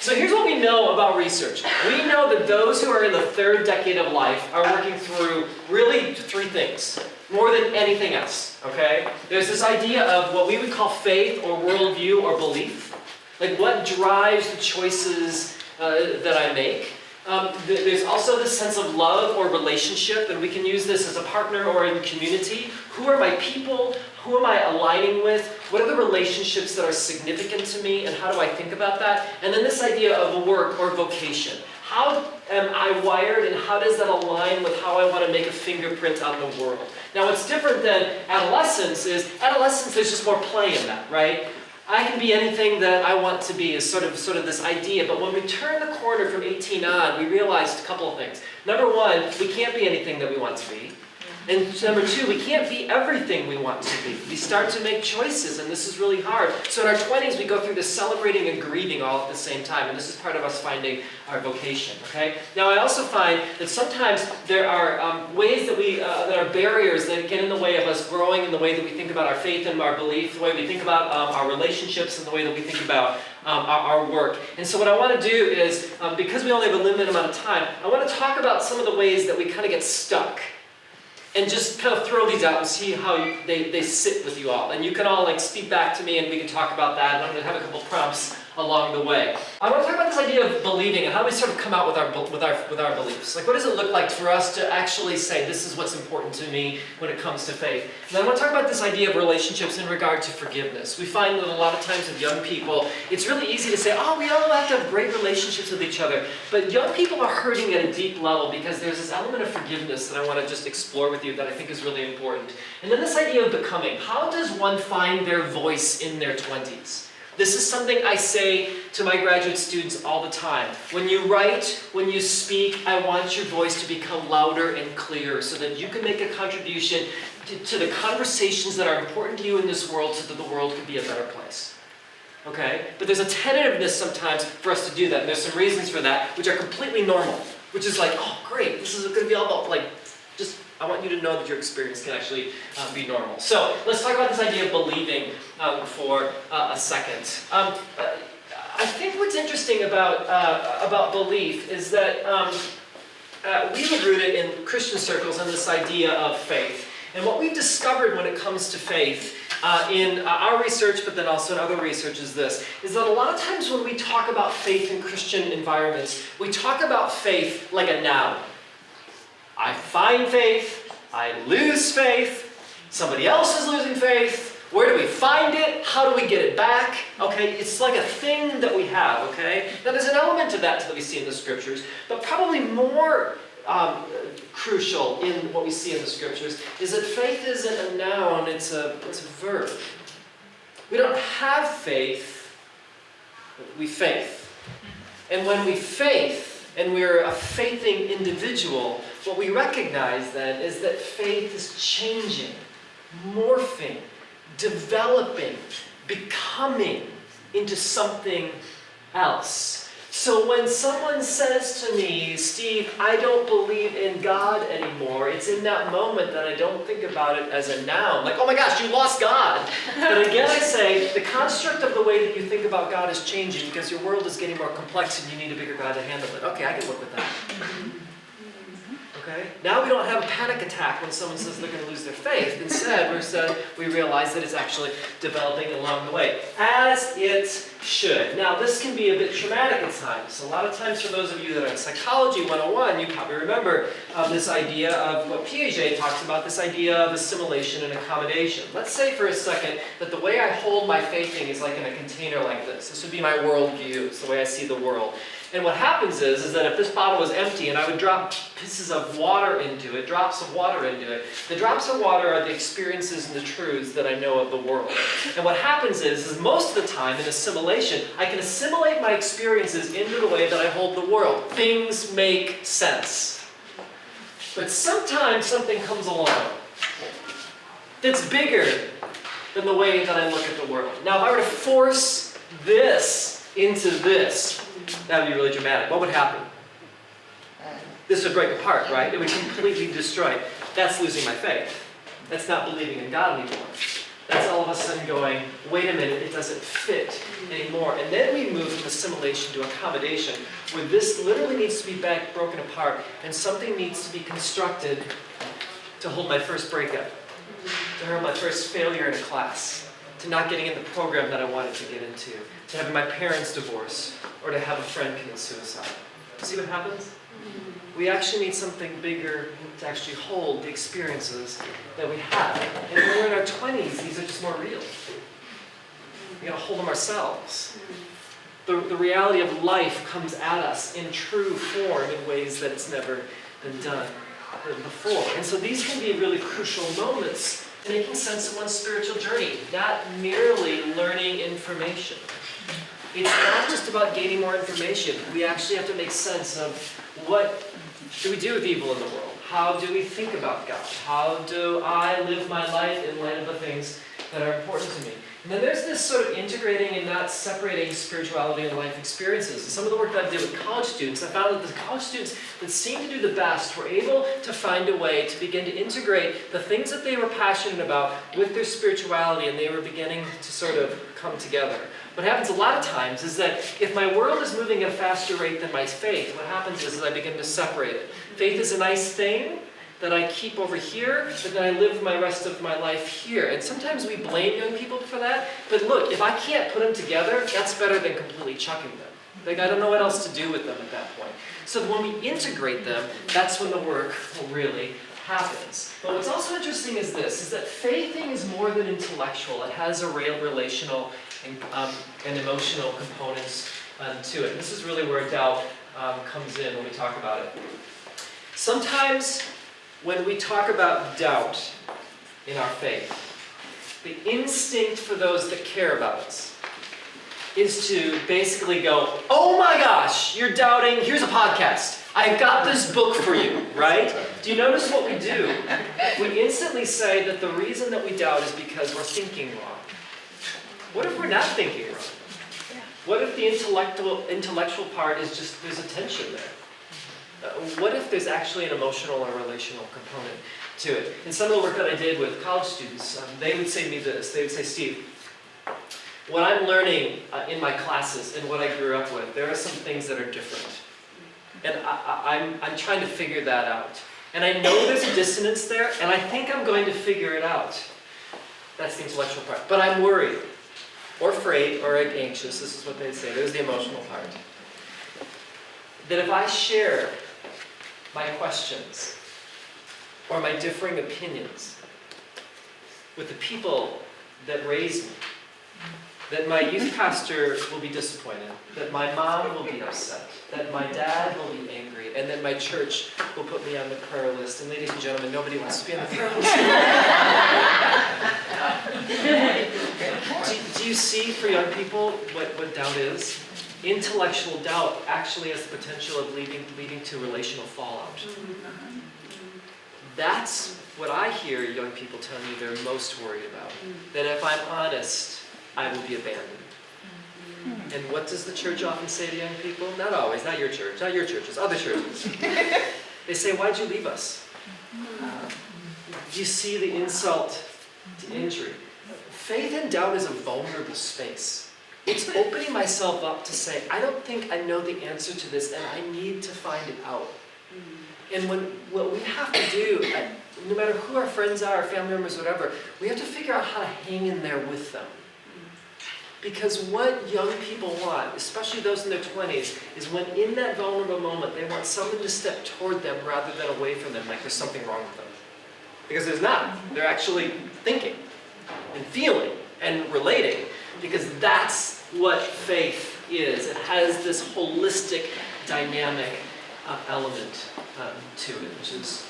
So here's what we know about research. We know that those who are in the third decade of life are working through really three things, more than anything else, okay? There's this idea of what we would call faith or worldview or belief, like what drives the choices that I make. There's also this sense of love or relationship, and we can use this as a partner or in community. Who are my people? Who am I aligning with? What are the relationships that are significant to me, and how do I think about that? And then this idea of work or vocation. How am I wired, and how does that align with how I want to make a fingerprint on the world? Now, what's different than adolescence is, there's just more play in that, right? I can be anything that I want to be is sort of this idea, but when we turn the corner from 18 on, we realized a couple of things. Number one, we can't be anything that we want to be. And number two, we can't be everything we want to be. We start to make choices, and this is really hard. So in our 20s, we go through this celebrating and grieving all at the same time, and this is part of us finding our vocation, okay? Now, I also find that sometimes there are ways that that are barriers that get in the way of us growing in the way that we think about our faith and our belief, the way we think about our relationships, and the way that we think about our work. And so what I want to do is, because we only have a limited amount of time, I want to talk about some of the ways that we kind of get stuck. And just kind of throw these out and see how they sit with you all. And you can all speak back to me and we can talk about that. And I'm going to have a couple prompts along the way. I want to talk about this idea of believing and how do we sort of come out with our beliefs. Like, what does it look like for us to actually say, this is what's important to me when it comes to faith? And I want to talk about this idea of relationships in regard to forgiveness. We find that a lot of times with young people, it's really easy to say, oh, we all have to have great relationships with each other. But young people are hurting at a deep level because there's this element of forgiveness that I want to just explore with you that I think is really important. And then this idea of becoming. How does one find their voice in their 20s? This is something I say to my graduate students all the time. When you write, when you speak, I want your voice to become louder and clearer so that you can make a contribution to the conversations that are important to you in this world so that the world can be a better place. Okay? But there's a tentativeness sometimes for us to do that. And there's some reasons for that, which are completely normal. Which is like, oh, great, this is going to be all about, I want you to know that your experience can actually be normal. So let's talk about this idea of believing for a second. I think what's interesting about belief is that we would root it in Christian circles in this idea of faith. And what we've discovered when it comes to faith in our research, but then also in other research is this, is that a lot of times when we talk about faith in Christian environments, we talk about faith like a noun. I find faith, I lose faith, somebody else is losing faith, where do we find it, how do we get it back? Okay, it's like a thing that we have, okay? Now there's an element to that we see in the scriptures, but probably more crucial in what we see in the scriptures is that faith isn't a noun, it's a verb. We don't have faith, we faith. And when we faith, and we're a faithing individual, what we recognize then is that faith is changing, morphing, developing, becoming into something else. So when someone says to me, Steve, I don't believe in God anymore, it's in that moment that I don't think about it as a noun. Like, oh my gosh, you lost God. But again, I say, the construct of the way that you think about God is changing because your world is getting more complex and you need a bigger God to handle it. Okay, I can work with that. Okay? Now we don't have a panic attack when someone says they're going to lose their faith. Instead, we realize that it's actually developing along the way, as it should. Now, this can be a bit traumatic at times. A lot of times for those of you that are in Psychology 101, you probably remember this idea of what Piaget talks about, this idea of assimilation and accommodation. Let's say for a second that the way I hold my faithing is like in a container like this. This would be my worldview. It's the way I see the world. And what happens is that if this bottle was empty and I would drop pieces of water into it, drops of water into it, the drops of water are the experiences and the truths that I know of the world. And what happens is most of the time in assimilation, I can assimilate my experiences into the way that I hold the world. Things make sense. But sometimes something comes along that's bigger than the way that I look at the world. Now, if I were to force this into this, that would be really dramatic. What would happen? This would break apart, right? It would completely destroy. That's losing my faith. That's not believing in God anymore. That's all of a sudden going, wait a minute, it doesn't fit anymore. And then we move from assimilation to accommodation, where this literally needs to be broken apart, and something needs to be constructed to hold my first breakup, to hold my first failure in a class, to not getting in the program that I wanted to get into, to having my parents divorce, or to have a friend commit suicide. See what happens? We actually need something bigger to actually hold the experiences that we have. And when we're in our 20s, these are just more real. We gotta hold them ourselves. The reality of life comes at us in true form in ways that it's never been done before. And so these can be really crucial moments in making sense of one's spiritual journey, not merely learning information. It's not just about gaining more information. We actually have to make sense of what do we do with evil in the world? How do we think about God? How do I live my life in light of the things that are important to me? And then there's this sort of integrating and not separating spirituality and life experiences. And some of the work that I did with college students, I found that the college students that seemed to do the best were able to find a way to begin to integrate the things that they were passionate about with their spirituality, and they were beginning to sort of come together. What happens a lot of times is that if my world is moving at a faster rate than my faith, what happens is I begin to separate it. Faith is a nice thing that I keep over here, but then I live my rest of my life here. And sometimes we blame young people for that. But look, if I can't put them together, that's better than completely chucking them. Like, I don't know what else to do with them at that point. So when we integrate them, that's when the work really happens. But what's also interesting is this, is that faithing is more than intellectual. It has a real relational and emotional components to it. This is really where doubt comes in when we talk about it. Sometimes when we talk about doubt in our faith, the instinct for those that care about us is to basically go, oh my gosh, you're doubting, here's a podcast. I've got this book for you, right? Do you notice what we do? We instantly say that the reason that we doubt is because we're thinking wrong. What if we're not thinking wrong? What if the intellectual part is just, there's a tension there? What if there's actually an emotional or relational component to it? In some of the work that I did with college students, they would say to me this. They would say, Steve, what I'm learning in my classes and what I grew up with, there are some things that are different. And I'm trying to figure that out. And I know there's a dissonance there, and I think I'm going to figure it out. That's the intellectual part. But I'm worried, or afraid, or anxious. This is what they'd say. There's the emotional part. That if I share my questions or my differing opinions with the people that raised me, that my youth pastor will be disappointed, that my mom will be upset, that my dad will be angry, and that my church will put me on the prayer list. And ladies and gentlemen, nobody wants to be on the prayer list. Do you see for young people what doubt is? Intellectual doubt actually has the potential of leading to relational fallout. That's what I hear young people tell me they're most worried about. That if I'm honest, I will be abandoned. And what does the church often say to young people? Not always, not your church, not your churches, other churches. They say, why'd you leave us? Do you see the insult to injury? Faith and doubt is a vulnerable space. It's opening myself up to say, I don't think I know the answer to this, and I need to find it out. And what we have to do, no matter who our friends are, family members, whatever, we have to figure out how to hang in there with them. Because what young people want, especially those in their 20s, is when in that vulnerable moment, they want someone to step toward them rather than away from them, like there's something wrong with them. Because there's not. They're actually thinking and feeling and relating, because that's what faith is. It has this holistic, dynamic element to it, which is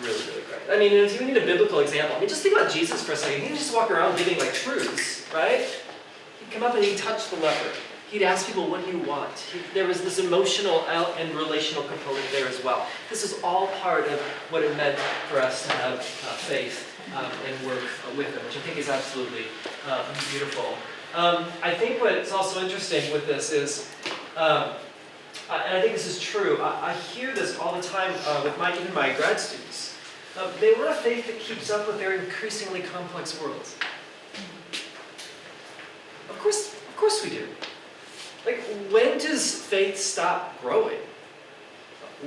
really, really great. I mean, if you need a biblical example, I mean, just think about Jesus for a second. He didn't just walk around giving like truths, right? He'd come up and he'd touch the leper. He'd ask people, what do you want? There was this emotional and relational component there as well. This is all part of what it meant for us to have faith and work with it, which I think is absolutely beautiful. I think what's also interesting with this is, and I think this is true, I hear this all the time with even my grad students. They want a faith that keeps up with their increasingly complex worlds. Of course we do. Like, when does faith stop growing?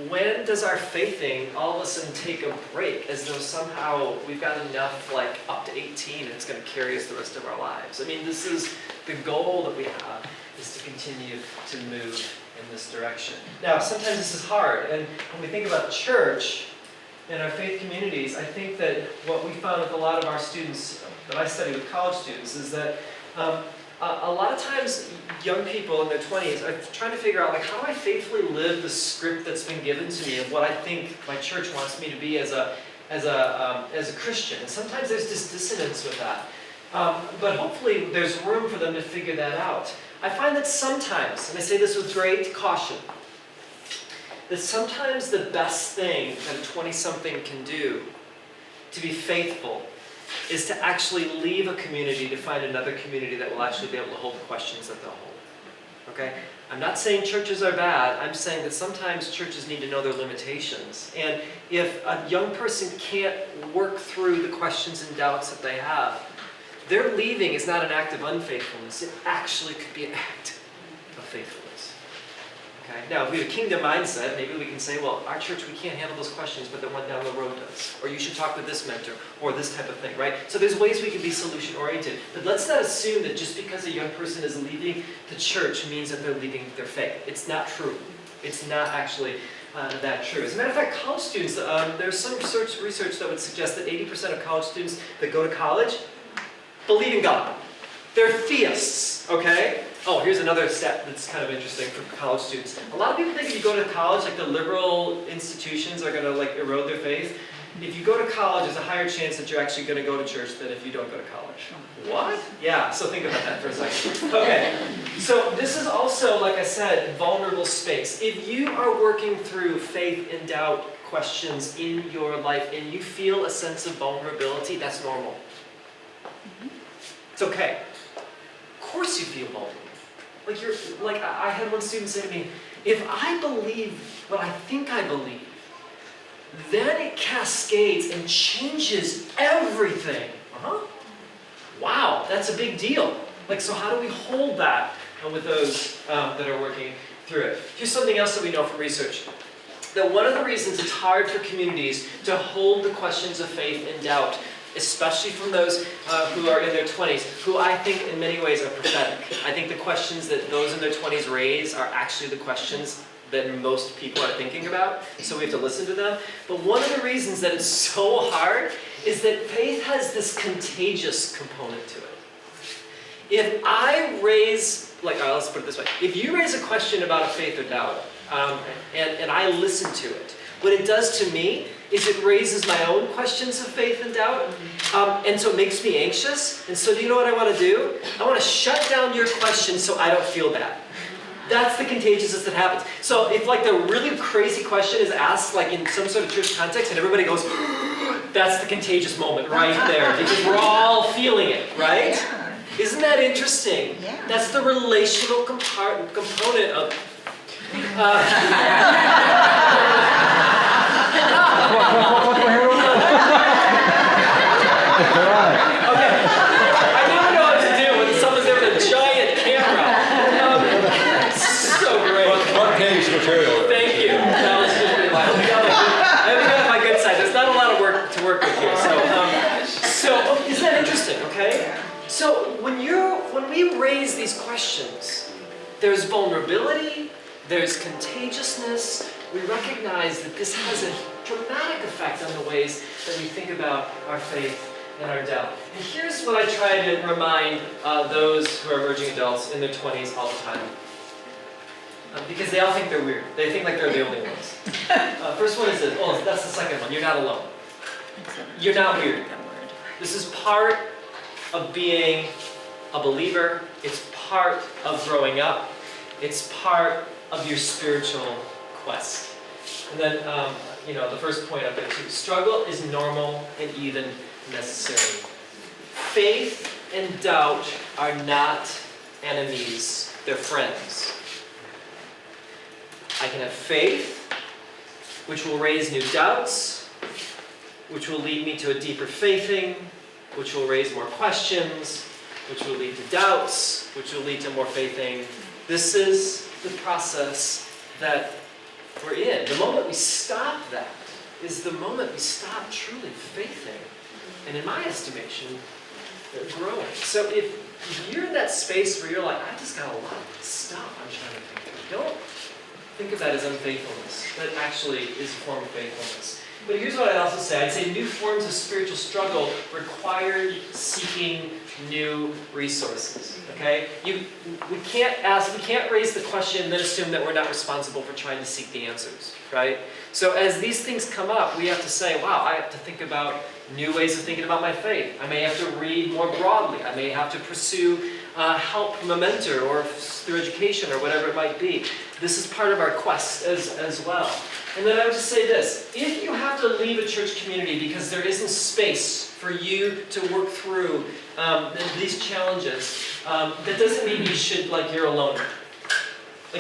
When does our faithing all of a sudden take a break, as though somehow we've got enough, like up to 18, and it's going to carry us the rest of our lives? I mean, this is the goal that we have, is to continue to move in this direction. Now, sometimes this is hard, and when we think about church and our faith communities, I think that what we found with a lot of our students that I study with college students is that a lot of times young people in their 20s are trying to figure out, like, how do I faithfully live the script that's been given to me of what I think my church wants me to be as a Christian. And sometimes there's this dissonance with that. But hopefully there's room for them to figure that out. I find that sometimes, and I say this with great caution, that sometimes the best thing that a 20-something can do to be faithful is to actually leave a community to find another community that will actually be able to hold the questions that they'll hold. Okay? I'm not saying churches are bad. I'm saying that sometimes churches need to know their limitations. And if a young person can't work through the questions and doubts that they have, their leaving is not an act of unfaithfulness. It actually could be an act of faithfulness. Okay? Now, if we have a kingdom mindset, maybe we can say, well, our church, we can't handle those questions, but the one down the road does. Or you should talk with this mentor, or this type of thing, right? So there's ways we can be solution-oriented. But let's not assume that just because a young person is leaving the church means that they're leaving their faith. It's not true. It's not actually that true. As a matter of fact, college students, there's some research that would suggest that 80% of college students that go to college believe in God. They're theists, okay? Oh, here's another stat that's kind of interesting for college students. A lot of people think if you go to college, like the liberal institutions are going to like erode their faith. If you go to college, there's a higher chance that you're actually going to go to church than if you don't go to college. What? Yeah, so think about that for a second. Okay, so this is also, like I said, vulnerable space. If you are working through faith and doubt questions in your life and you feel a sense of vulnerability, that's normal. It's okay. Of course you feel vulnerable. I had one student say to me, if I believe what I think I believe, then it cascades and changes everything. Wow, that's a big deal. Like, so how do we hold that with those that are working through it? Here's something else that we know from research. That one of the reasons it's hard for communities to hold the questions of faith and doubt, especially from those who are in their 20s, who I think in many ways are prophetic. I think the questions that those in their 20s raise are actually the questions that most people are thinking about, so we have to listen to them. But one of the reasons that it's so hard is that faith has this contagious component to it. If I raise, let's put it this way, if you raise a question about a faith or doubt, and I listen to it, what it does to me is it raises my own questions of faith and doubt, and so it makes me anxious. And so do you know what I want to do? I want to shut down your question so I don't feel bad. That's the contagiousness that happens. So if like the really crazy question is asked like in some sort of church context and everybody goes, that's the contagious moment right there, because we're all feeling it, right? Yeah. Isn't that interesting? Yeah. That's the relational component of... Okay, I never know what to do when someone's there with a giant camera. So great. Front page material. Thank you. That was just really loud. I haven't got my good side. There's not a lot of work to work with here. So isn't that interesting? Okay. So when we raise these questions, there's vulnerability, there's contagiousness. We recognize that this has a dramatic effect on the ways that we think about our faith and our doubt. And here's what I try to remind those who are emerging adults in their 20s all the time. Because they all think they're weird. They think like they're the only ones. First one is this. Oh, that's the second one. You're not alone. You're not weird. This is part of being a believer. It's part of growing up. It's part of your spiritual quest. And then, the first point up there too. Struggle is normal and even necessary. Faith and doubt are not enemies. They're friends. I can have faith, which will raise new doubts, which will lead me to a deeper faithing, which will raise more questions, which will lead to doubts, which will lead to more faithing, This is the process that we're in. The moment we stop that is the moment we stop truly faithing. And in my estimation, they're growing. So if you're in that space where you're like, I just got a lot of stuff I'm trying to think through, don't think of that as unfaithfulness. That actually is a form of faithfulness. But here's what I'd also say. I'd say new forms of spiritual struggle require seeking new resources. Okay? We can't raise the question and then assume that we're not responsible for trying to seek the answers. Right? So as these things come up, we have to say, wow, I have to think about new ways of thinking about my faith. I may have to read more broadly. I may have to pursue help from a mentor or through education or whatever it might be. This is part of our quest as well. And then I would just say this. If you have to leave a church community because there isn't space for you to work through these challenges, that doesn't mean you should, you're alone.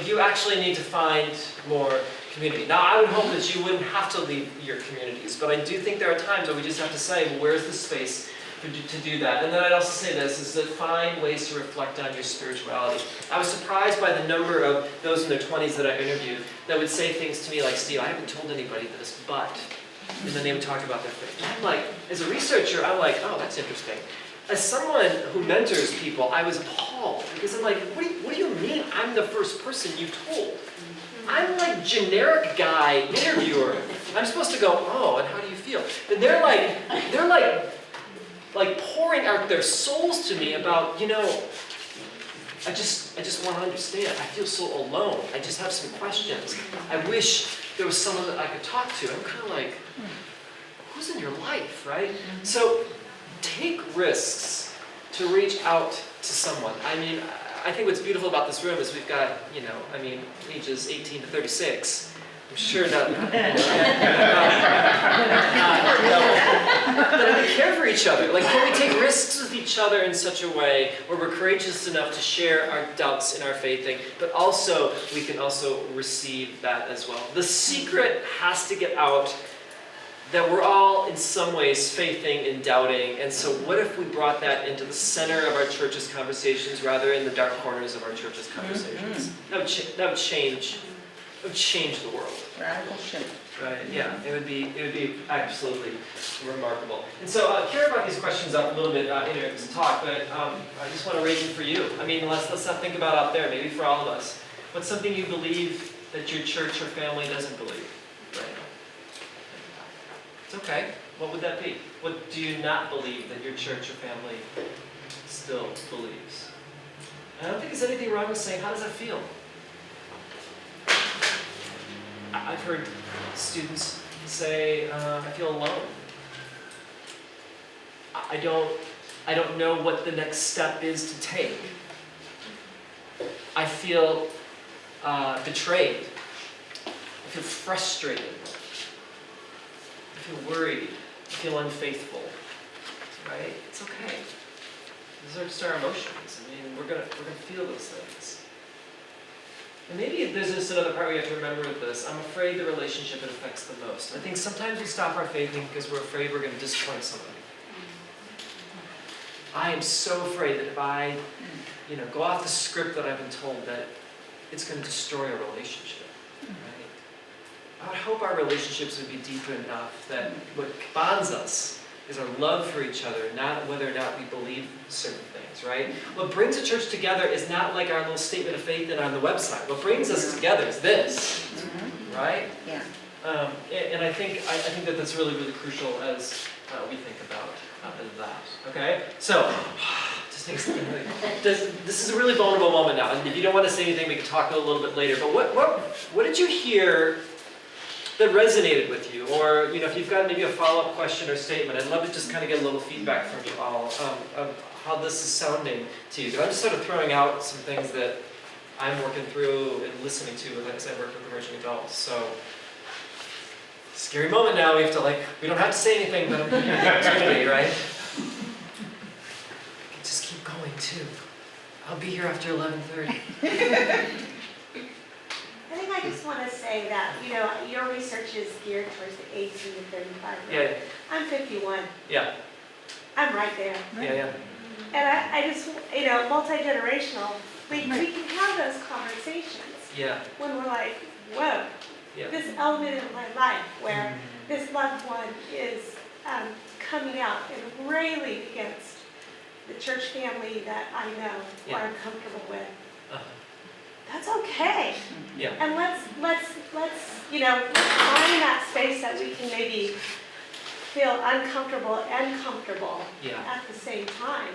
You actually need to find more community. Now, I would hope that you wouldn't have to leave your communities, but I do think there are times where we just have to say, well, where's the space to do that? And then I'd also say this, is that find ways to reflect on your spirituality. I was surprised by the number of those in their 20s that I interviewed that would say things to me like, Steve, I haven't told anybody this, but, and then they would talk about their faith. And I'm like, as a researcher, I'm like, oh, that's interesting. As someone who mentors people, I was appalled, because I'm like, what do you mean I'm the first person you told? I'm like generic guy interviewer. I'm supposed to go, oh, and how do you feel? And they're like pouring out their souls to me about, I just want to understand. I feel so alone. I just have some questions. I wish there was someone that I could talk to. I'm kind of like, who's in your life, right? So take risks to reach out to someone. I mean, I think what's beautiful about this room is we've got, ages 18 to 36. I'm sure that we care for each other. Can we take risks with each other in such a way where we're courageous enough to share our doubts in our faithing, but also we can also receive that as well. The secret has to get out that we're all in some ways faithing and doubting, and so what if we brought that into the center of our church's conversations rather in the dark corners of our church's conversations? That would change the world. Radical shift. Right? Yeah, it would be absolutely remarkable. And so, Kara brought these questions up a little bit in her talk, but I just want to raise them for you. I mean, let's not think about out there. Maybe for all of us, what's something you believe that your church or family doesn't believe right now? It's okay. What would that be? What do you not believe that your church or family still believes? I don't think there's anything wrong with saying, how does that feel? I've heard students say, I feel alone. I don't know what the next step is to take. I feel betrayed. I feel frustrated. I feel worried. I feel unfaithful. Right? It's okay. These are just our emotions. I mean, we're gonna feel those things. And maybe there's just another part we have to remember with this. I'm afraid the relationship it affects the most. I think sometimes we stop our faithing because we're afraid we're going to disappoint somebody. I am so afraid that if I, go off the script that I've been told, that it's going to destroy a relationship. Right? I would hope our relationships would be deeper enough that what bonds us is our love for each other, not whether or not we believe certain things, right? What brings a church together is not like our little statement of faith that on the website. What brings us together is this, right? Yeah. And I think that that's really, really crucial as we think about that. Okay? So, just take a second. This is a really vulnerable moment now. And if you don't want to say anything, we can talk a little bit later. But what did you hear that resonated with you? Or, if you've got maybe a follow-up question or statement, I'd love to just kind of get a little feedback from you all of how this is sounding to you. I'm just sort of throwing out some things that I'm working through and listening to as I work with emerging adults. So, scary moment now. We have to we don't have to say anything, but I'm giving you the opportunity, right? Just keep going too. I'll be here after 11:30. I think I just want to say that, your research is geared towards the 18 to 35. Right? Yeah. I'm 51. Yeah. I'm right there. Yeah. And I just, multi-generational, we can have those conversations Yeah. when we're like, whoa, Yeah. this element in my life where this loved one is coming out and railing against the church family that I know or I'm comfortable with. That's okay. Yeah. And let's find that space that we can maybe feel uncomfortable and comfortable at the same time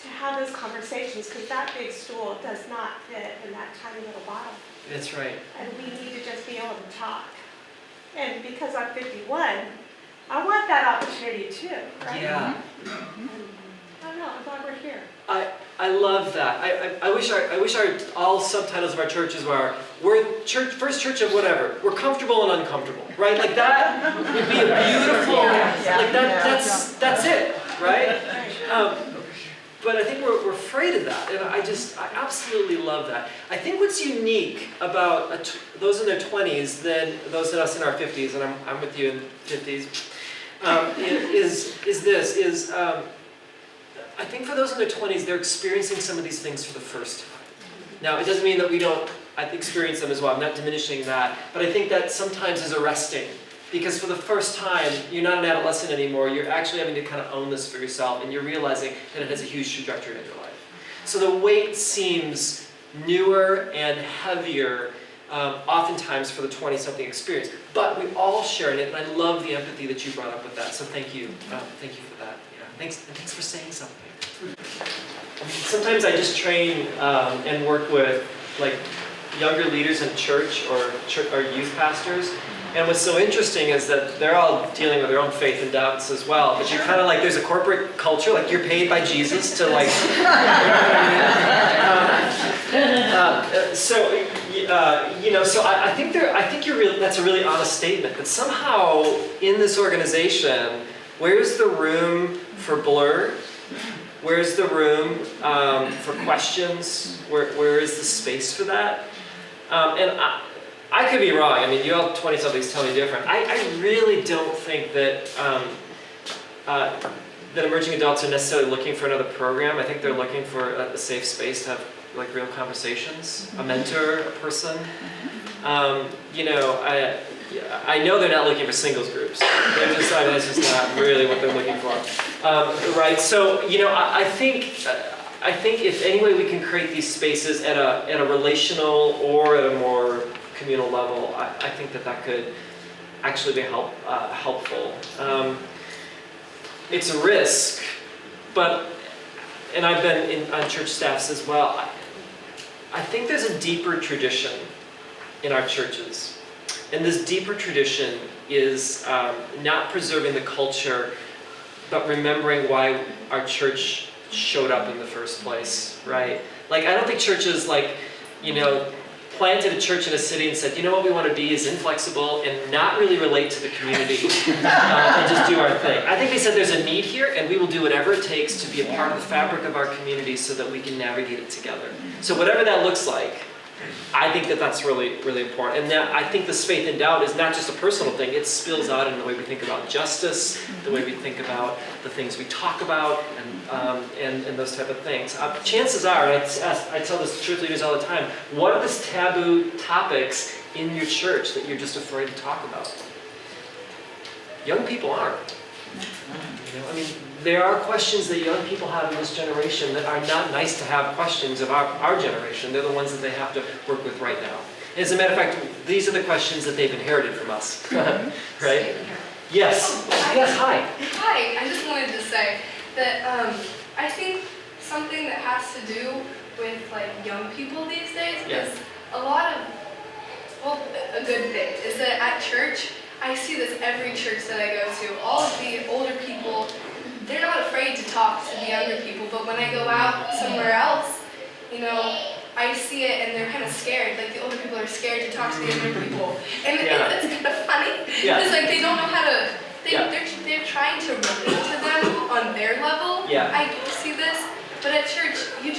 to have those conversations, because that big stool does not fit in that tiny little bottle. That's right. And we need to just be able to talk. And because I'm 51, I want that opportunity too, right? Yeah. I don't know, I'm glad we're here. I love that. I wish our all subtitles of our churches were we're church, first church of whatever. We're comfortable and uncomfortable, right? Like that would be a beautiful like that's it, right? But I think we're afraid of that, and I absolutely love that. I think what's unique about those in their 20s than those of us in our 50s, and I'm with you in 50s, is I think for those in their 20s, they're experiencing some of these things for the first time. Now, it doesn't mean that we don't experience them as well. I'm not diminishing that, but I think that sometimes is arresting. Because for the first time, you're not an adolescent anymore, you're actually having to kind of own this for yourself, and you're realizing that it has a huge trajectory in your life. So the weight seems newer and heavier, oftentimes for the 20-something experience. But we all share in it, and I love the empathy that you brought up with that, so thank you. Thank you for that. Yeah. Thanks for saying something. Sometimes I just train and work with like younger leaders in church or youth pastors. And what's so interesting is that they're all dealing with their own faith and doubts as well. But you're kind of like, there's a corporate culture, like you're paid by Jesus to like, so I think that's a really honest statement. That somehow in this organization, where's the room for blur? Where's the room for questions? Where is the space for that? And I could be wrong. I mean, you all 20-somethings tell me different. I really don't think that that emerging adults are necessarily looking for another program. I think they're looking for a safe space to have like real conversations, a mentor, a person. I know they're not looking for singles groups. That's just not really what they're looking for, right? So I think if any way we can create these spaces at a relational or at a more communal level, I think that could actually be helpful. It's a risk, and I've been on church staffs as well. I think there's a deeper tradition in our churches. And this deeper tradition is not preserving the culture, but remembering why our church showed up in the first place, right? Like, I don't think churches planted a church in a city and said, you know what we want to be is inflexible and not really relate to the community and just do our thing. I think they said there's a need here and we will do whatever it takes to be a part of the fabric of our community so that we can navigate it together. So whatever that looks like, I think that's really, really important. And that, I think this faith and doubt is not just a personal thing, it spills out in the way we think about justice, the way we think about the things we talk about, and those type of things. Chances are, and I tell this to church leaders all the time, what are the taboo topics in your church that you're just afraid to talk about? Young people aren't. There are questions that young people have in this generation that are not nice to have questions of our generation. They're the ones that they have to work with right now. As a matter of fact, these are the questions that they've inherited from us, right? Yes. Yes, hi. Hi, I just wanted to say that I think something that has to do with like young people these days is a good thing is that at church, I see this every church that I go to. All of the older people, they're not afraid to talk to the younger people, but when I go out somewhere else, I see it and they're kind of scared. Like the older people are scared to talk to the younger people. And it's kind of funny. Because like they don't know how to, they're trying to relate to them on their level. Yeah. I see this, but at church, you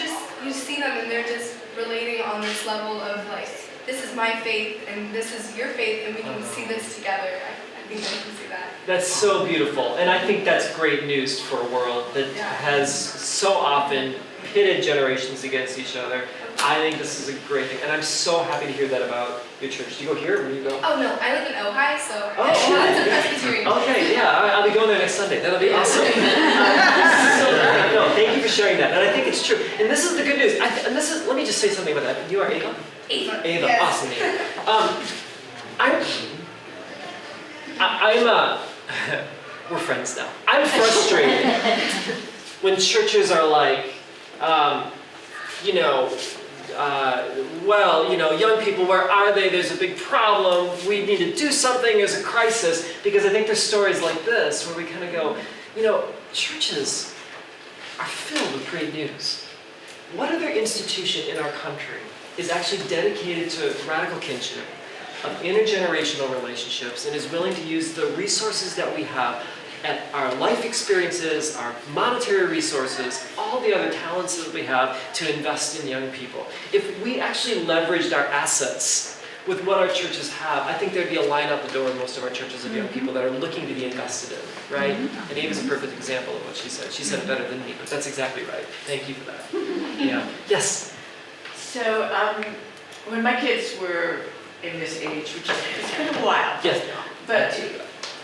see them and they're just relating on this level of like, this is my faith and this is your faith and we can see this together. I think I can see that. That's so beautiful. And I think that's great news for a world that has so often pitted generations against each other. I think this is a great thing, and I'm so happy to hear that about your church. Do you go here, or where do you go? Oh no, I live in Ojai, so Oh, it's a Presbyterian. Okay, yeah, I'll be going there next Sunday. That'll be awesome. No, thank you for sharing that, and I think it's true. And this is the good news. Let me just say something about that. You are Ava? Ava. Ava, Yes. awesome, Ava. We're friends now. I'm frustrated when churches are like, young people, where are they? There's a big problem. We need to do something. There's a crisis. Because I think there's stories like this where we kind of go, churches are filled with great news. What other institution in our country is actually dedicated to radical kinship, of intergenerational relationships, and is willing to use the resources that we have, at our life experiences, our monetary resources, all the other talents that we have to invest in young people? If we actually leveraged our assets with what our churches have, I think there'd be a line out the door in most of our churches of young people that are looking to be invested in, right? And Ava's a perfect example of what she said. She said it better than me, but that's exactly right. Thank you for that. Yeah. Yes? So, when my kids were in this age, which it's been a while, Yes. but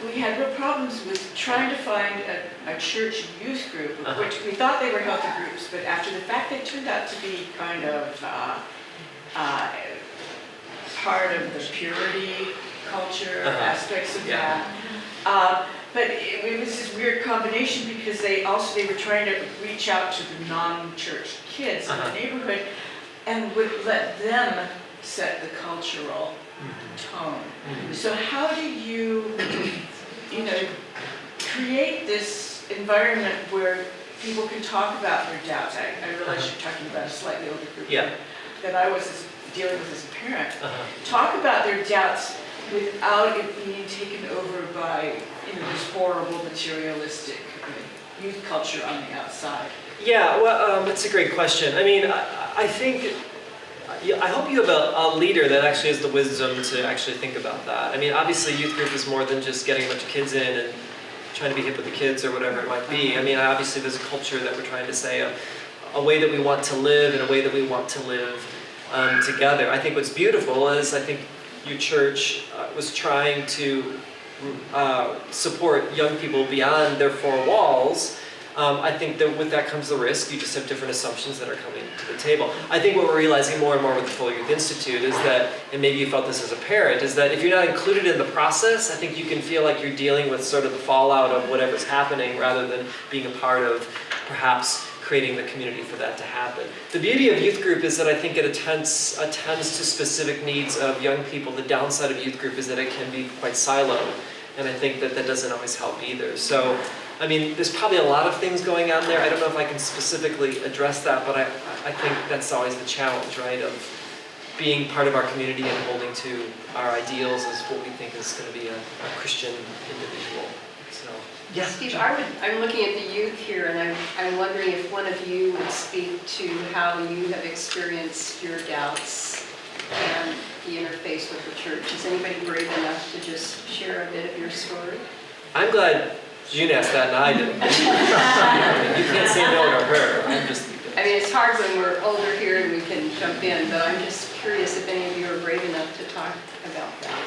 we had real problems with trying to find a church youth group, which we thought they were healthy groups, but after the fact they turned out to be kind of part of the purity culture aspects of that. But it was this weird combination because they were trying to reach out to the non-church kids in the neighborhood and would let them set the cultural tone. So how do you create this environment where people can talk about their doubts? I realize you're talking about a slightly older group that I was dealing with as a parent. Talk about their doubts without it being taken over by this horrible materialistic youth culture on the outside. Yeah, well, that's a great question. I mean, I think, I hope you have a leader that actually has the wisdom to actually think about that. I mean, obviously youth group is more than just getting a bunch of kids in and trying to be hip with the kids or whatever it might be. I mean, obviously there's a culture that we're trying to say, a way that we want to live and a way that we want to live together. I think what's beautiful is I think your church was trying to support young people beyond their four walls. I think that with that comes the risk. You just have different assumptions that are coming to the table. I think what we're realizing more and more with the Full Youth Institute is that, and maybe you felt this as a parent, is that if you're not included in the process, I think you can feel like you're dealing with sort of the fallout of whatever's happening rather than being a part of perhaps creating the community for that to happen. The beauty of youth group is that I think it attends to specific needs of young people. The downside of youth group is that it can be quite siloed, and I think that that doesn't always help either. So, I mean, there's probably a lot of things going on there. I don't know if I can specifically address that, but I think that's always the challenge, right, of being part of our community and holding to our ideals as what we think is going to be a Christian individual. So, yeah. Steve, I'm looking at the youth here, and I'm wondering if one of you would speak to how you have experienced your doubts and the interface with the church. Is anybody brave enough to just share a bit of your story? I'm glad June asked that and I didn't. You can't say no to her. I mean, it's hard when we're older here and we can jump in, but I'm just curious if any of you are brave enough to talk about that.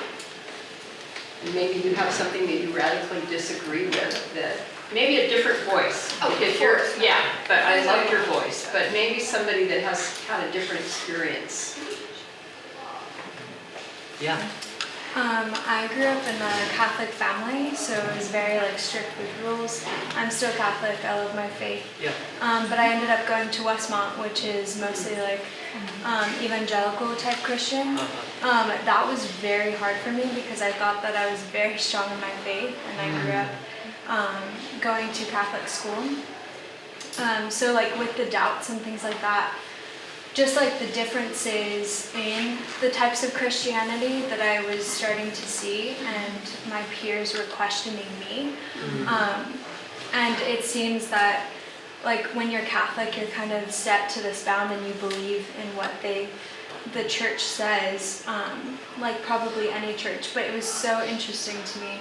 And maybe you have something that you radically disagree with, that maybe a different voice. Oh, if you're, yeah, but I love your voice. But maybe somebody that has had a different experience. Yeah. I grew up in a Catholic family, so it was very strict with rules. I'm still Catholic, I love my faith. Yeah. But I ended up going to Westmont, which is mostly evangelical type Christian. That was very hard for me because I thought that I was very strong in my faith, and I grew up going to Catholic school. So with the doubts and things like that, just the differences in the types of Christianity that I was starting to see, and my peers were questioning me. And it seems that when you're Catholic, you're kind of set to this bound and you believe in what the church says, probably any church. But it was so interesting to me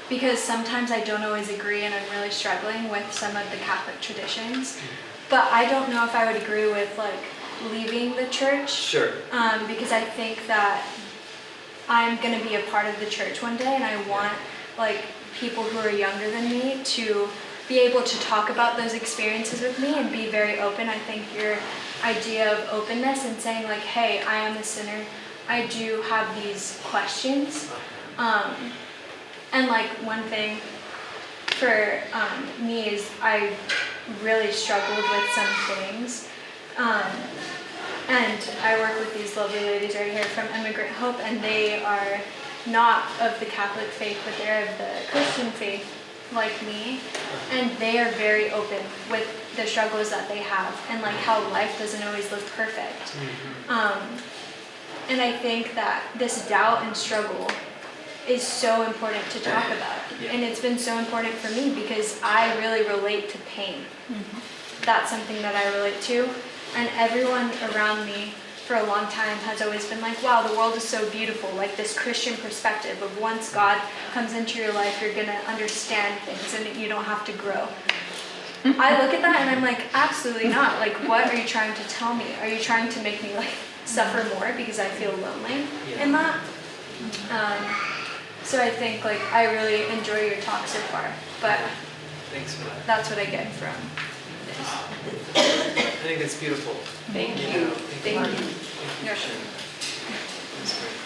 because sometimes I don't always agree and I'm really struggling with some of the Catholic traditions. but I don't know if I would agree with like leaving the church. Sure. Because I think that I'm gonna be a part of the church one day, and I want like people who are younger than me to be able to talk about those experiences with me and be very open. I think your idea of openness and saying like, hey, I am a sinner, I do have these questions. And like one thing for me is I really struggled with some things. And I work with these lovely ladies right here from Immigrant Hope, and they are not of the Catholic faith, but they're of the Christian faith like me, and they are very open with the struggles that they have and like how life doesn't always look perfect. And I think that this doubt and struggle is so important to talk about. And it's been so important for me because I really relate to pain. That's something that I relate to. And everyone around me for a long time has always been like, wow, the world is so beautiful, like this Christian perspective of once God comes into your life, you're gonna understand things and you don't have to grow. I look at that and I'm like, absolutely not. Like, what are you trying to tell me? Are you trying to make me like suffer more because I feel lonely in that? So I think like I really enjoy your talk so far, but Thanks for that. that's what I get from this. I think that's beautiful. Thank You you. know, Thank you. for sharing. That's great.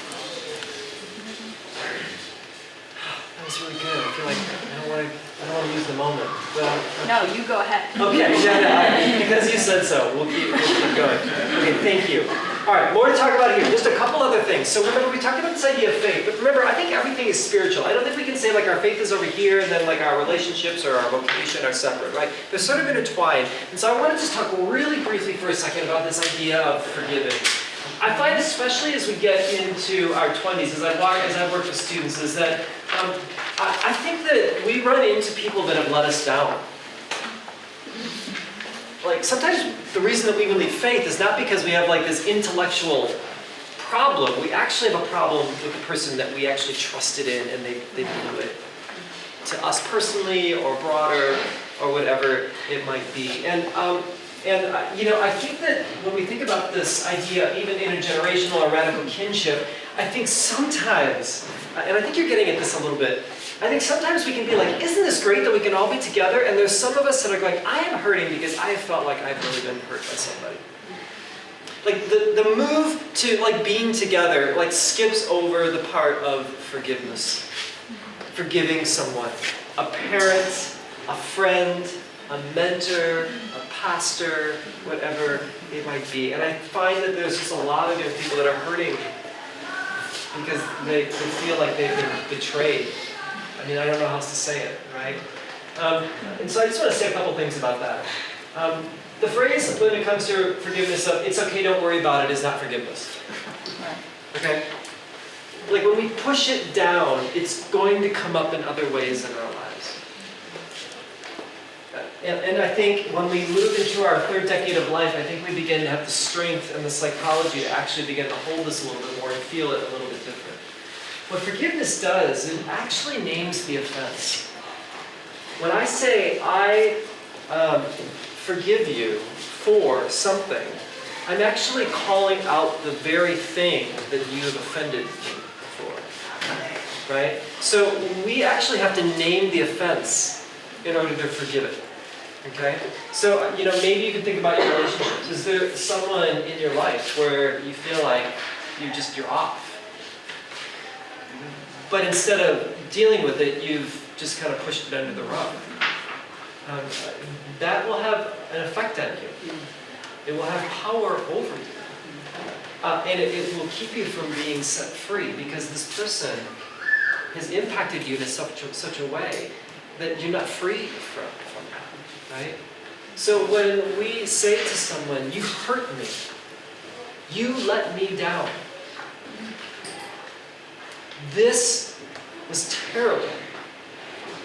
That was really good. I feel like I don't want to lose the moment. Well, No, you go ahead. okay, because you said so. We'll keep going. Okay, thank you. All right, more to talk about here. Just a couple other things. So remember, we talked about this idea of faith, but remember, I think everything is spiritual. I don't think we can say like our faith is over here and then like our relationships or our vocation are separate, right? They're sort of intertwined. And so I want to just talk really briefly for a second about this idea of forgiving. I find, especially as we get into our 20s, as I work with students, is that I think that we run into people that have let us down. Like sometimes the reason that we believe faith is not because we have like this intellectual problem. We actually have a problem with the person that we actually trusted in and they blew it. To us personally or broader or whatever it might be. And you know, I think that when we think about this idea, even intergenerational or radical kinship, I think sometimes, and I think you're getting at this a little bit, I think sometimes we can be like, isn't this great that we can all be together? And there's some of us that are going, I am hurting because I have felt like I've really been hurt by somebody. Like the move to like being together like skips over the part of forgiveness. Forgiving someone. A parent, a friend, a mentor, a pastor, whatever it might be. And I find that there's just a lot of young people that are hurting because they feel like they've been betrayed. I mean, I don't know how else to say it, right? And so I just want to say a couple things about that. The phrase when it comes to forgiveness of, it's okay, don't worry about it, is not forgiveness. Okay? Like when we push it down, it's going to come up in other ways in our lives. And I think when we move into our third decade of life, I think we begin to have the strength and the psychology to actually begin to hold this a little bit more and feel it a little bit different. What forgiveness does, it actually names the offense. When I say, I forgive you for something, I'm actually calling out the very thing that you have offended me for. Right? So we actually have to name the offense in order to forgive it. Okay? So, you know, maybe you can think about your relationships. Is there someone in your life where you feel like you're off? But instead of dealing with it, you've just kind of pushed it under the rug. That will have an effect on you. It will have power over you. And it will keep you from being set free because this person has impacted you in such a way that you're not free from that, right? So when we say to someone, you hurt me, you let me down, this was terrible.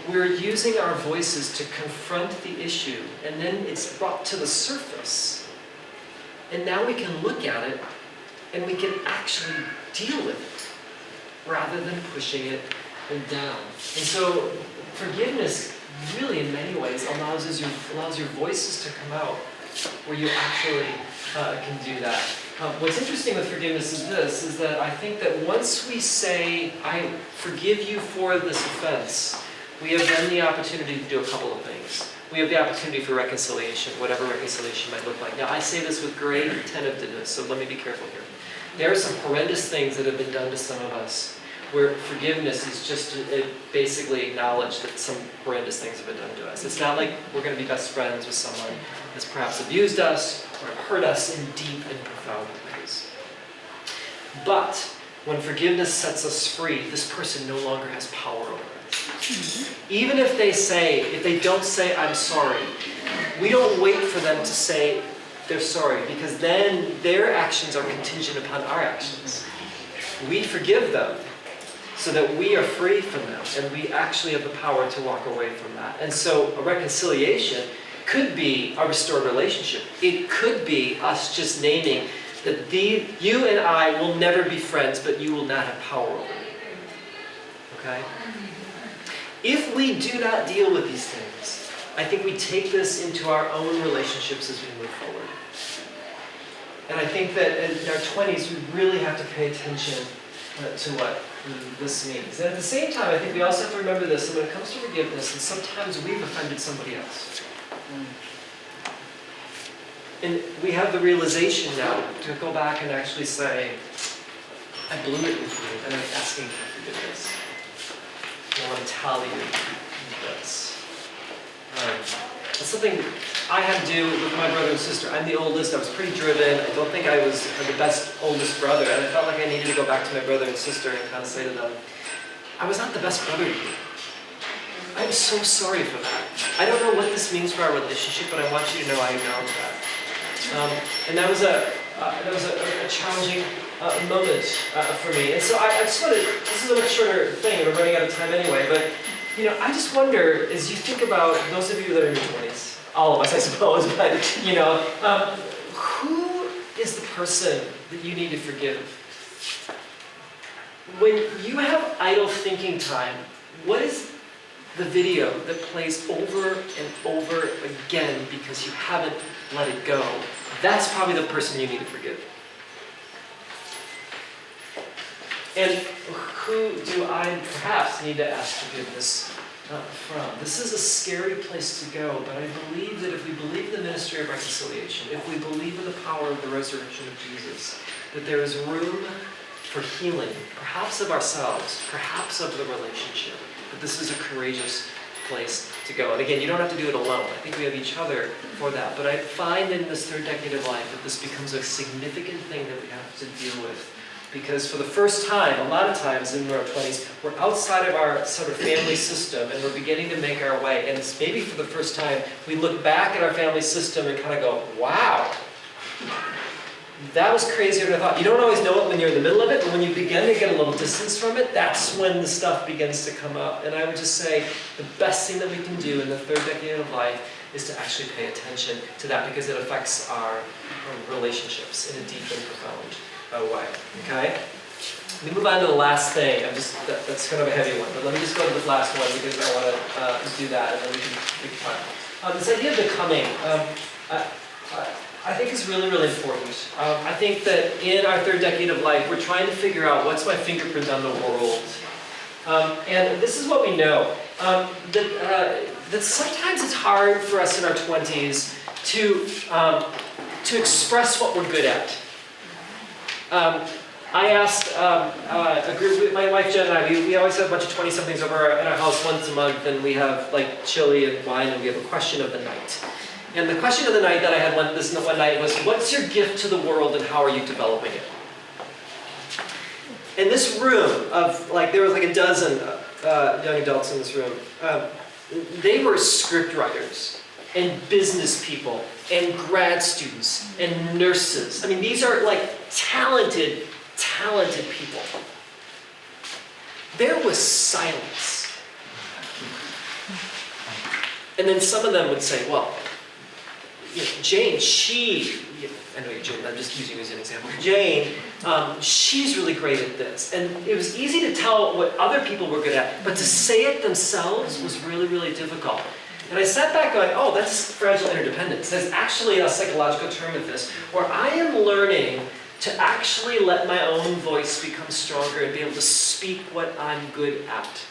We're using our voices to confront the issue, and then it's brought to the surface. And now we can look at it, and we can actually deal with it, rather than pushing it down. And so, forgiveness really, in many ways, allows your voices to come out where you actually can do that. What's interesting with forgiveness is that I think that once we say, I forgive you for this offense, we have then the opportunity to do a couple of things. We have the opportunity for reconciliation, whatever reconciliation might look like. Now, I say this with great attentiveness, so let me be careful here. There are some horrendous things that have been done to some of us, where forgiveness is just to basically acknowledge that some horrendous things have been done to us. It's not like we're going to be best friends with someone that's perhaps abused us or hurt us in deep and profound ways. But when forgiveness sets us free, this person no longer has power over us. Even if they don't say, I'm sorry, we don't wait for them to say they're sorry, because then their actions are contingent upon our actions. We forgive them so that we are free from them, and we actually have the power to walk away from that. And so a reconciliation could be a restored relationship. It could be us just naming that you and I will never be friends, but you will not have power over me. Okay? If we do not deal with these things, I think we take this into our own relationships as we move forward. And I think that in our 20s, we really have to pay attention to what this means. And at the same time, I think we also have to remember this, and when it comes to forgiveness, and sometimes we've offended somebody else. And we have the realization now to go back and actually say, I blew it with you, and I'm asking for forgiveness. I want to tell you this. It's something I had to do with my brother and sister. I'm the oldest. I was pretty driven. I don't think I was the best oldest brother. And I felt like I needed to go back to my brother and sister and kind of say to them, I was not the best brother to you. I'm so sorry for that. I don't know what this means for our relationship, but I want you to know I acknowledge that. And that was a challenging moment for me. And so I just wanted, this is a much shorter thing, and we're running out of time anyway, but I just wonder, as you think about those of you that are in your 20s, all of us, I suppose, but, who is the person that you need to forgive? When you have idle thinking time, what is the video that plays over and over again because you haven't let it go? That's probably the person you need to forgive. And who do I perhaps need to ask forgiveness from? This is a scary place to go, but I believe that if we believe in the ministry of reconciliation, if we believe in the power of the resurrection of Jesus, that there is room for healing, perhaps of ourselves, perhaps of the relationship, that this is a courageous place to go. And again, you don't have to do it alone. I think we have each other for that. But I find in this third decade of life that this becomes a significant thing that we have to deal with. Because for the first time, a lot of times in our 20s, we're outside of our sort of family system and we're beginning to make our way. And it's maybe for the first time, we look back at our family system and kind of go, wow, that was crazier than I thought. You don't always know it when you're in the middle of it, but when you begin to get a little distance from it, that's when the stuff begins to come up. And I would just say the best thing that we can do in the third decade of life is to actually pay attention to that, because it affects our relationships in a deep and profound way. Okay? Let me move on to the last thing. That's kind of a heavy one, but let me just go to this last one because I want to do that, and then we can talk. This idea of becoming, I think is really, really important. I think that in our third decade of life, we're trying to figure out what's my fingerprint on the world. And this is what we know, that sometimes it's hard for us in our 20s to express what we're good at. I asked a group, my wife Jen and I, we always have a bunch of 20-somethings over in our house once a month, and we have like chili and wine, and we have a question of the night. And the question of the night that I had one night was, what's your gift to the world and how are you developing it? In this room of, there was like a dozen young adults in this room. They were script writers and business people and grad students and nurses. I mean, these are like talented people. There was silence. And then some of them would say, well, Jane, I know you're Jane, I'm just using you as an example. Jane, she's really great at this. And it was easy to tell what other people were good at, but to say it themselves was really, really difficult. And I sat back going, oh, that's fragile interdependence. There's actually a psychological term of this, where I am learning to actually let my own voice become stronger and be able to speak what I'm good at.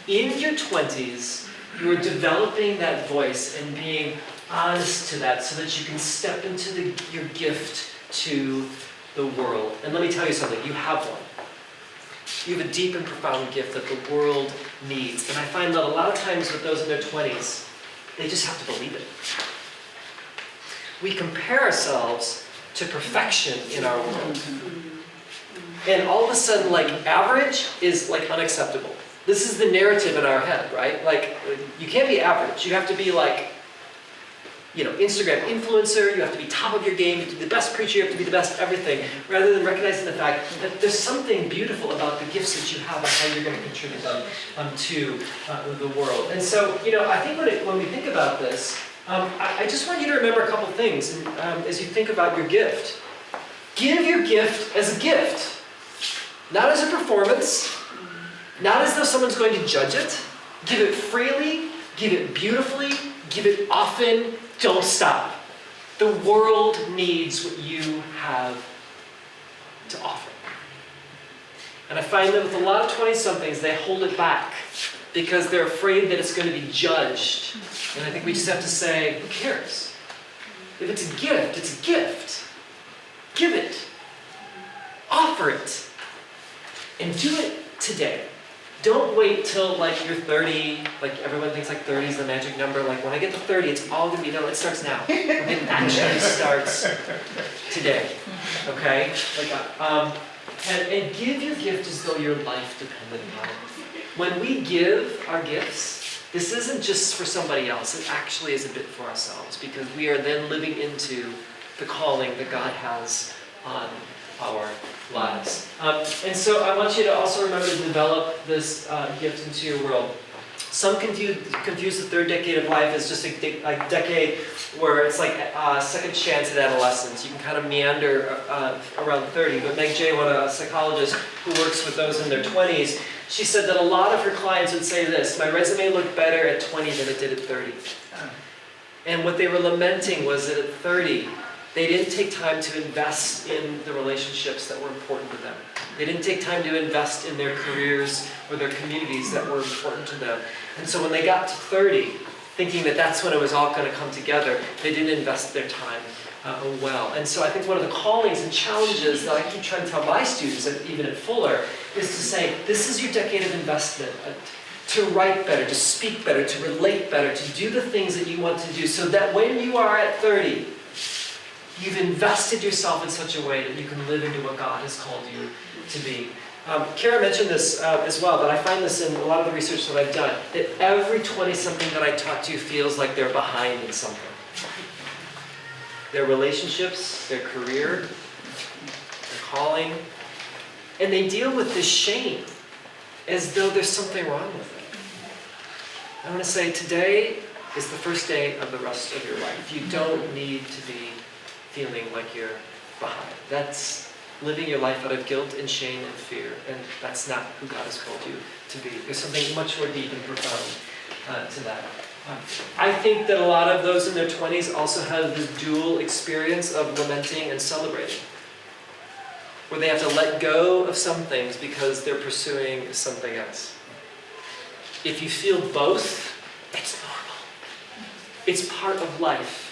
In your 20s, you are developing that voice and being honest to that so that you can step into your gift to the world. And let me tell you something, you have one. You have a deep and profound gift that the world needs. And I find that a lot of times with those in their 20s, they just have to believe it. We compare ourselves to perfection in our world. And all of a sudden, like, average is like unacceptable. This is the narrative in our head, right? Like, you can't be average. You have to be like, you know, Instagram influencer, you have to be top of your game, you have to be the best preacher, you have to be the best everything, rather than recognizing the fact that there's something beautiful about the gifts that you have and how you're going to contribute them to the world. And so, you know, I think when we think about this, I just want you to remember a couple things as you think about your gift. Give your gift as a gift, not as a performance, not as though someone's going to judge it. Give it freely, give it beautifully, give it often, don't stop. The world needs what you have to offer. And I find that with a lot of 20-somethings, they hold it back because they're afraid that it's going to be judged. And I think we just have to say, who cares? If it's a gift, it's a gift. Give it. Offer it. And do it today. Don't wait till like you're 30, like everyone thinks like 30 is the magic number. Like when I get to 30, it's all gonna be, no, it starts now. It actually starts today, okay? Like, and give your gift as though your life depended on it. When we give our gifts, this isn't just for somebody else, it actually is a bit for ourselves because we are then living into the calling that God has on our lives. And so I want you to also remember to develop this gift into your world. Some confuse the third decade of life as just a decade where it's like a second chance at adolescence. You can kind of meander around 30. But Meg Jay, a psychologist who works with those in their 20s, she said that a lot of her clients would say this, my resume looked better at 20 than it did at 30. And what they were lamenting was that at 30, they didn't take time to invest in the relationships that were important to them. They didn't take time to invest in their careers or their communities that were important to them. And so when they got to 30, thinking that that's when it was all going to come together, they didn't invest their time well. And so I think one of the callings and challenges that I keep trying to tell my students, even at Fuller, is to say, this is your decade of investment. To write better, to speak better, to relate better, to do the things that you want to do, so that when you are at 30, you've invested yourself in such a way that you can live into what God has called you to be. Kara mentioned this as well, but I find this in a lot of the research that I've done, that every 20-something that I talk to feels like they're behind in something. Their relationships, their career, their calling, and they deal with this shame as though there's something wrong with it. I want to say today is the first day of the rest of your life. You don't need to be feeling like you're behind. That's living your life out of guilt and shame and fear, and that's not who God has called you to be. There's something much more deep and profound to that. I think that a lot of those in their 20s also have this dual experience of lamenting and celebrating, where they have to let go of some things because they're pursuing something else. If you feel both, it's normal. It's part of life.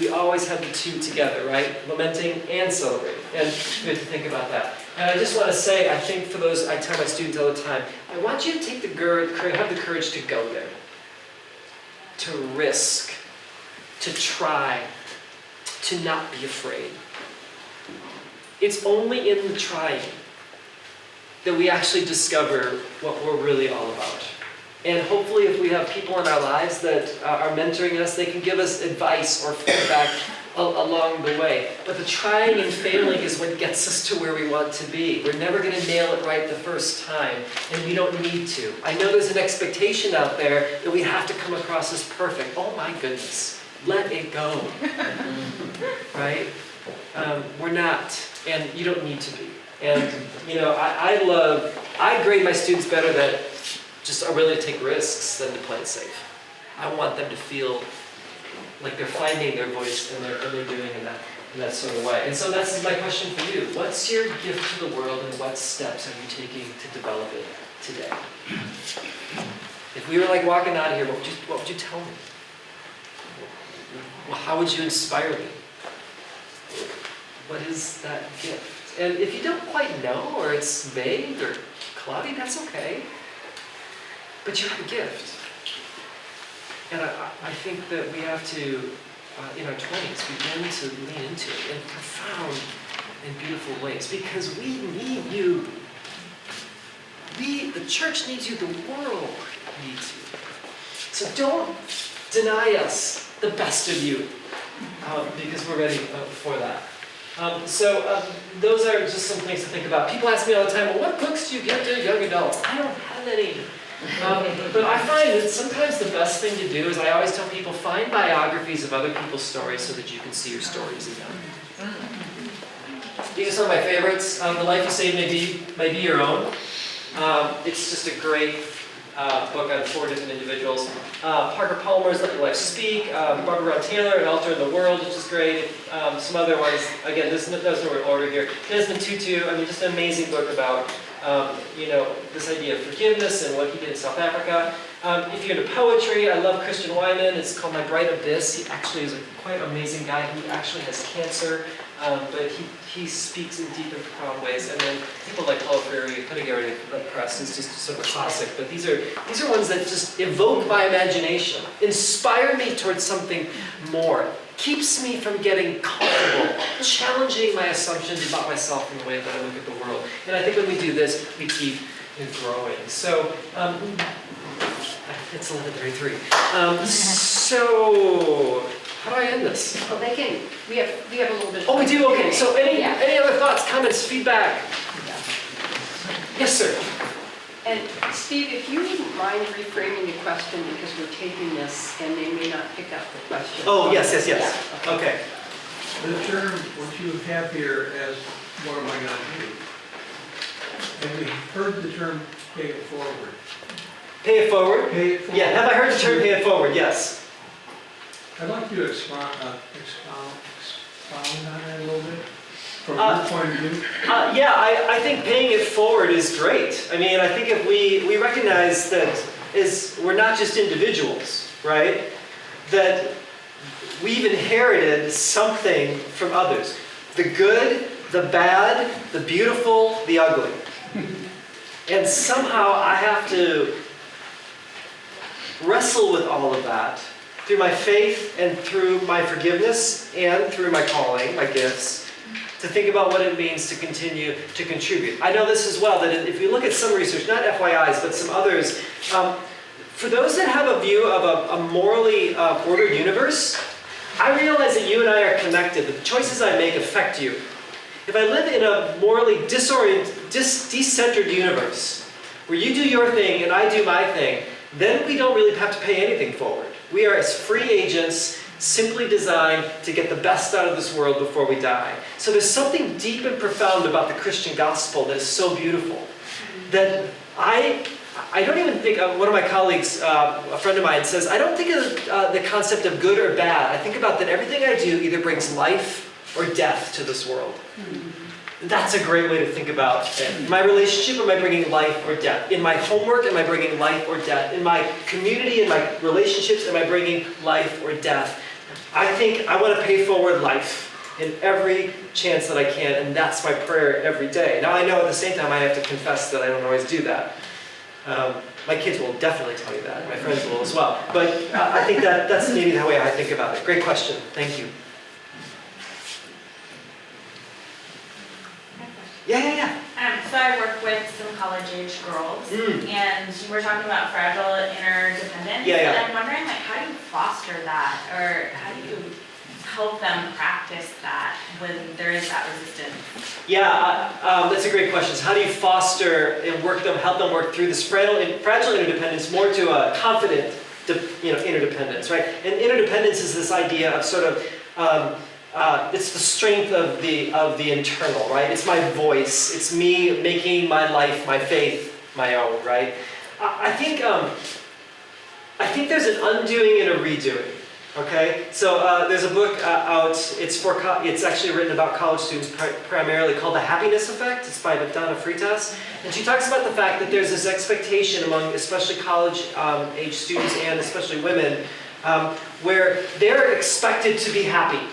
We always have the two together, right? Lamenting and celebrating. And we have to think about that. And I just want to say, I think for those, I tell my students all the time, I want you to take have the courage to go there. To risk. To try. To not be afraid. It's only in the trying that we actually discover what we're really all about. And hopefully if we have people in our lives that are mentoring us, they can give us advice or feedback along the way. But the trying and failing is what gets us to where we want to be. We're never going to nail it right the first time, and we don't need to. I know there's an expectation out there that we have to come across as perfect. Oh my goodness, let it go. Right? We're not, and you don't need to be. And, you know, I grade my students better that just are willing to take risks than to play it safe. I want them to feel like they're finding their voice and they're doing it in that sort of way. And so that's my question for you. What's your gift to the world, and what steps are you taking to develop it today? If we were like walking out of here, what would you tell me? Well, how would you inspire me? What is that gift? And if you don't quite know, or it's vague or cloudy, that's okay. But you have a gift. And I think that we have to, in our 20s, begin to lean into it in profound and beautiful ways, because we need you. The church needs you, the world needs you. So don't deny us the best of you, because we're ready for that. Those are just some things to think about. People ask me all the time, well, what books do you give to young adults? I don't have any. But I find that sometimes the best thing to do is, I always tell people, find biographies of other people's stories so that you can see your stories in them. These are some of my favorites. The Life You Save may be your own. It's just a great book on 4 different individuals. Parker Palmer's Let Your Life Speak, Barbara Brown Taylor, An Altar in the World, which is great. Some other ones, again, there's no order here. Desmond Tutu, just an amazing book about this idea of forgiveness and what he did in South Africa. If you're into poetry, I love Christian Wyman. It's called My Bright Abyss. He actually is a quite amazing guy who actually has cancer, but he speaks in deep and profound ways. And then people like Paul Freire, Putting Everything Press is just sort of a classic. But these are ones that just evoke my imagination, inspire me towards something more, keeps me from getting comfortable, challenging my assumptions about myself and the way that I look at the world. And I think when we do this, we keep growing. So, it's 11:33. So, how do I end this? Well, we have a little bit of Oh, we do? Okay. So any other thoughts, comments, feedback? Yeah. Yes, sir. And Steve, if you wouldn't mind reframing the question, because we're taping this and they may not pick up the question. Oh, yes. Yeah. Okay. The term, what you have here as, what am I going to do? Have you heard the term pay it forward? Pay it forward? Pay it forward. Yeah, have I heard the term pay it forward? Yes. I'd like you to expound on that a little bit, from your point of view. I think paying it forward is great. I think if we recognize that we're not just individuals, right? That we've inherited something from others. The good, the bad, the beautiful, the ugly. And somehow I have to wrestle with all of that through my faith and through my forgiveness and through my calling, my gifts, to think about what it means to continue to contribute. I know this as well, that if you look at some research, not FYIs, but some others, for those that have a view of a morally ordered universe, I realize that you and I are connected. The choices I make affect you. If I live in a morally decentered universe, where you do your thing and I do my thing, then we don't really have to pay anything forward. We are as free agents, simply designed to get the best out of this world before we die. So there's something deep and profound about the Christian gospel that is so beautiful, that I don't even think, one of my colleagues, a friend of mine says, I don't think of the concept of good or bad. I think about that everything I do either brings life or death to this world. That's a great way to think about it. In my relationship, am I bringing life or death? In my homework, am I bringing life or death? In my community, in my relationships, am I bringing life or death? I think I want to pay forward life in every chance that I can, and that's my prayer every day. Now I know at the same time I have to confess that I don't always do that. My kids will definitely tell you that. My friends will as well. But I think that's maybe the way I think about it. Great question. Thank you. Yeah. So I work with some college-age girls, and we're talking about fragile interdependence. Yeah. And I'm wondering, how do you foster that, or how do you help them practice that when there is that resistance? Yeah, that's a great question. So how do you foster and help them work through this fragile interdependence more to a confident, interdependence, right? And interdependence is this idea of sort of it's the strength of the internal, right? It's my voice. It's me making my life, my faith, my own, right? I think I think there's an undoing and a redoing. Okay, so there's a book out. It's actually written about college students primarily, called The Happiness Effect. It's by Donna Freitas, and she talks about the fact that there's this expectation among especially college age students and especially women, where they're expected to be happy.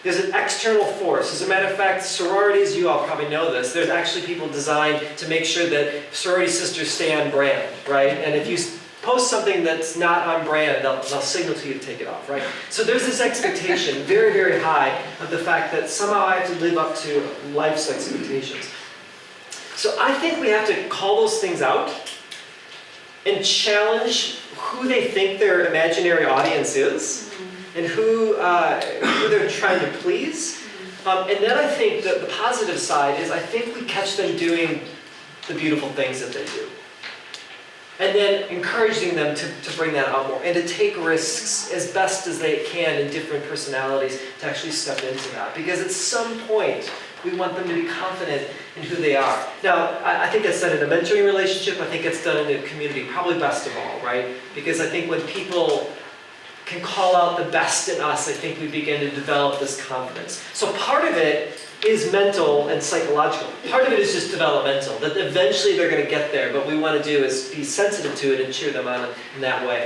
There's an external force. As a matter of fact, sororities, you all probably know this, there's actually people designed to make sure that sorority sisters stay on brand, right? And if you post something that's not on brand, they'll signal to you to take it off, right? So there's this expectation, very, very high, of the fact that somehow I have to live up to life's expectations. So I think we have to call those things out and challenge who they think their imaginary audience is and who they're trying to please. And then I think that the positive side is I think we catch them doing the beautiful things that they do. And then encouraging them to bring that out more and to take risks as best as they can in different personalities to actually step into that. Because at some point, we want them to be confident in who they are. Now, I think that's done in a mentoring relationship. I think it's done in a community, probably best of all, right? Because I think when people can call out the best in us, I think we begin to develop this confidence. So part of it is mental and psychological. Part of it is just developmental, that eventually they're going to get there. But what we want to do is be sensitive to it and cheer them on in that way.